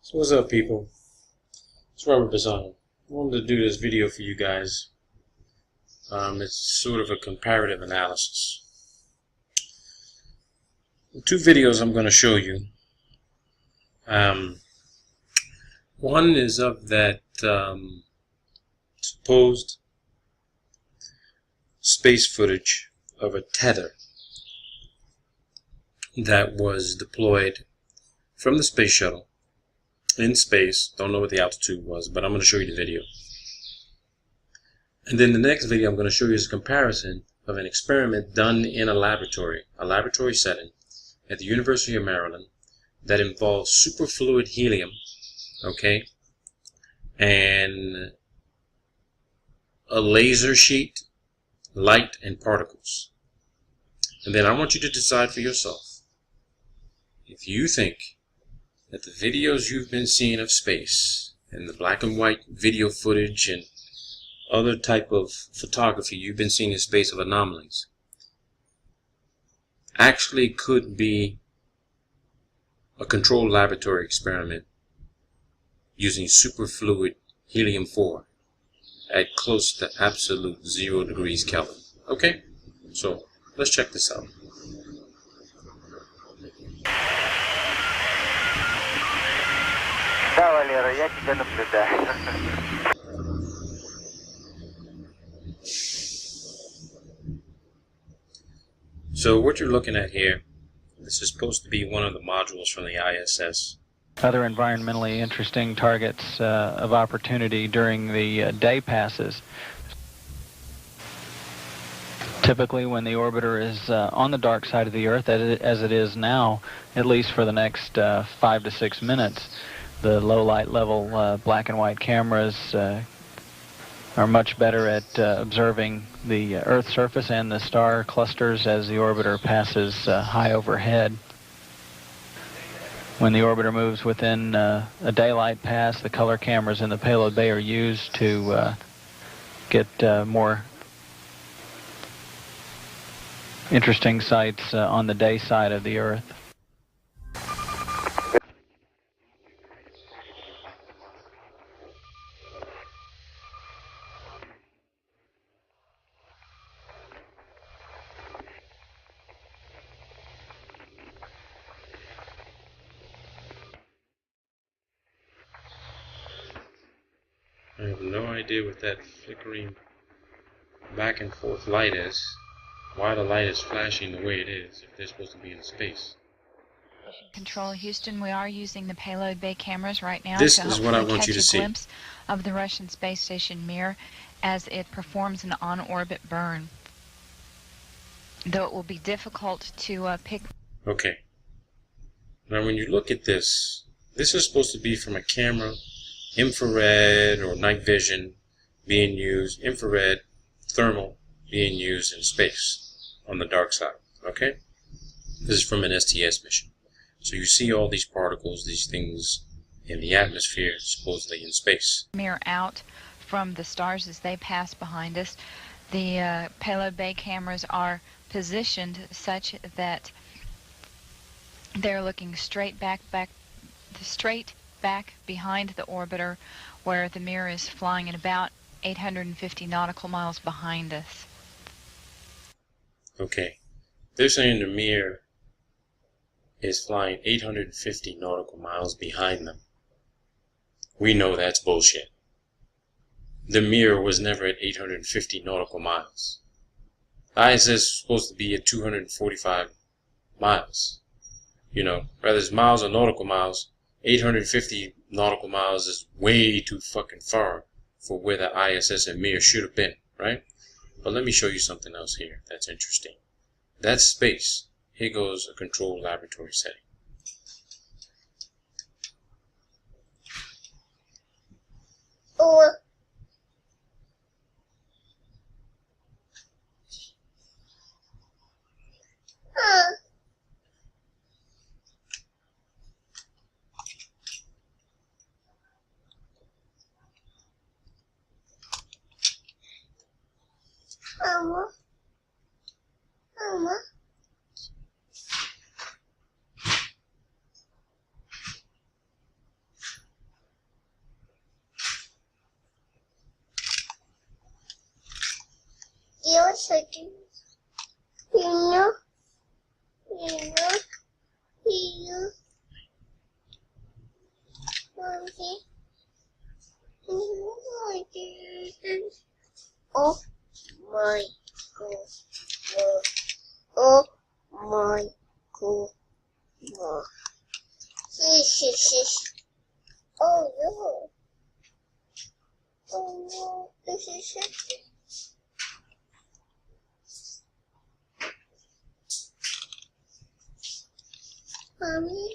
So what's up, people? It's Robert Bassano. I wanted to do this video for you guys. It's sort of a comparative analysis. The two videos I'm going to show you. One is of that supposed space footage of a tether that was deployed from the space shuttle in space. Don't know what the altitude was, but I'm going to show you the video. And then the next video I'm going to show you is a comparison of an experiment done in a laboratory setting at the University of Maryland that involves superfluid helium, okay, and a laser sheet, light, and particles. And then I want you to decide for yourself if you think that the videos you've been seeing of space and the black and white video footage and other type of photography you've been seeing in space of anomalies actually could be a controlled laboratory experiment using superfluid helium-4 at close to absolute 0 degrees Kelvin. Okay? So, let's check this out. Да, Валера, я тебя наблюдаю. So what you're looking at here, this is supposed to be one of the modules from the ISS. Other environmentally interesting targets of opportunity during the day passes. Typically when the orbiter is on the dark side of the Earth, as it is now, at least for the next 5 to 6 minutes, the low light level black and white cameras are much better at observing the Earth's surface and the star clusters as the orbiter passes high overhead. When the orbiter moves within a daylight pass, the color cameras in the payload bay are used to get more interesting sights on the day side of the Earth. I have no idea what that flickering back and forth light is. Why the light is flashing the way it is if they're supposed to be in space. Control Houston, we are using the payload bay cameras right now This to is what I hopefully want you catch to a see. glimpse of the Russian space station Mir as it performs an on-orbit burn. Though it will be difficult to pick. Okay. Now when you look at this, this is supposed to be from a camera, infrared or night vision being used, infrared, thermal being used in space on the dark side. Okay? This is from an STS mission. So you see all these particles, these things in the atmosphere, supposedly in space. Mir out from the stars as they pass behind us. The payload bay cameras are positioned such that they're looking straight back behind the orbiter, where the Mir is flying at about 850 nautical miles behind us. Okay. They're saying the Mir is flying 850 nautical miles behind them. We know that's bullshit. The Mir was never at 850 nautical miles. The ISS is supposed to be at 245 miles. You know, whether it's miles or nautical miles, 850 nautical miles is way too fucking far for where the ISS and Mir should have been, right? But let me show you something else here that's interesting. That's space. Here goes a controlled laboratory setting. Oh my God. Oh my God. Oh no. Oh no. This is it. Mommy.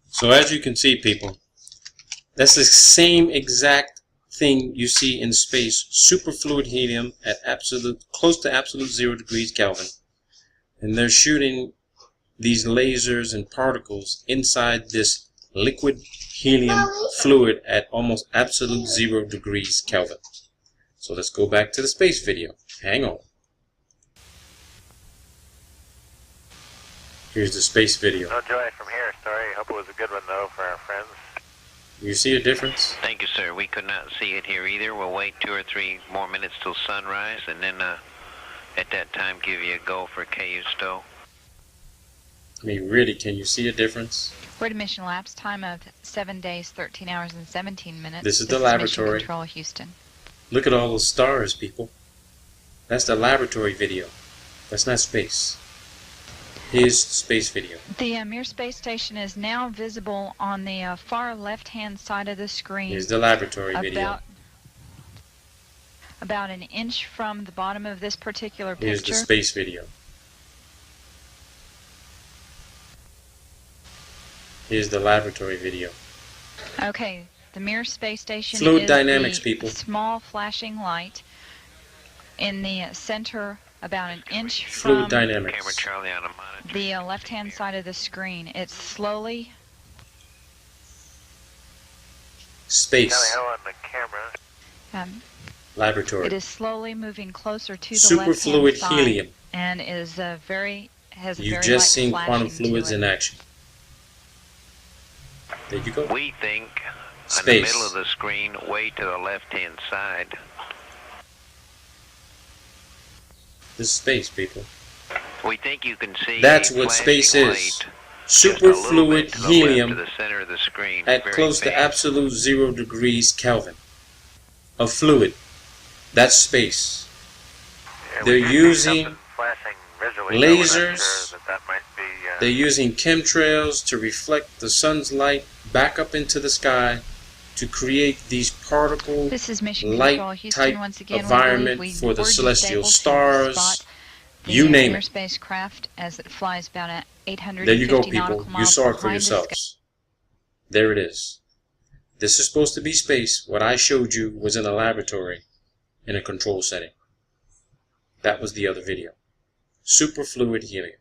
So as you can see, people, that's the same exact thing you see in space, superfluid helium at close to absolute 0 degrees Kelvin. And they're shooting these lasers and particles inside this liquid helium fluid at almost absolute 0 degrees Kelvin. So let's go back to the space video. Hang on. Here's the space video. No joy from here. Sorry. Hope it was a good one, though, for our friends. You see a difference? Thank you, sir. We could not see it here either. We'll wait 2 or 3 more minutes till sunrise, and then at that time give you a go for KU stow. I mean, really, can you see a difference? We're at a mission elapsed time of 7 days, 13 hours, and 17 minutes. This is the laboratory. Mission Control, Houston. Look at all those stars, people. That's the laboratory video. That's not space. Here's space video. The Mir space station is now visible on the far left-hand side of the screen. Here's the laboratory video. About an inch from the bottom of this particular picture. Here's the space video. Here's the laboratory video. Okay, the Mir space station Fluid is dynamics, the people. small flashing light in the center, about an inch Fluid from dynamics. Camera Charlie on a monitor. the left-hand side of the screen. It's slowly... Space. Charlie, how on the camera? Laboratory. It is slowly moving closer to the Superfluid left-hand side helium. and is has a You've very just light seen flashing quantum to fluids it. in action. There you go. We think Space. on the middle of the screen, way to the left-hand side. This is space, people. We think you can see That's a what flashing space is. light just a little bit Superfluid to the helium left of the center of the screen, at very close to faint. absolute 0 degrees Kelvin. A fluid. That's space. Yeah, They're we do see using something flashing visually, though. We're not lasers. sure that might be, They're using chemtrails to reflect the sun's light back up into the sky to create these particle This is Mission light Control, Houston. type Once again, environment we for the were celestial disabled to stars. spot the You name Mir it. spacecraft as it flies about at 850 There you go, nautical people. You miles saw it for behind the sky. yourselves. There it is. This is supposed to be space. What I showed you was in a laboratory in a control setting. That was the other video. Superfluid helium.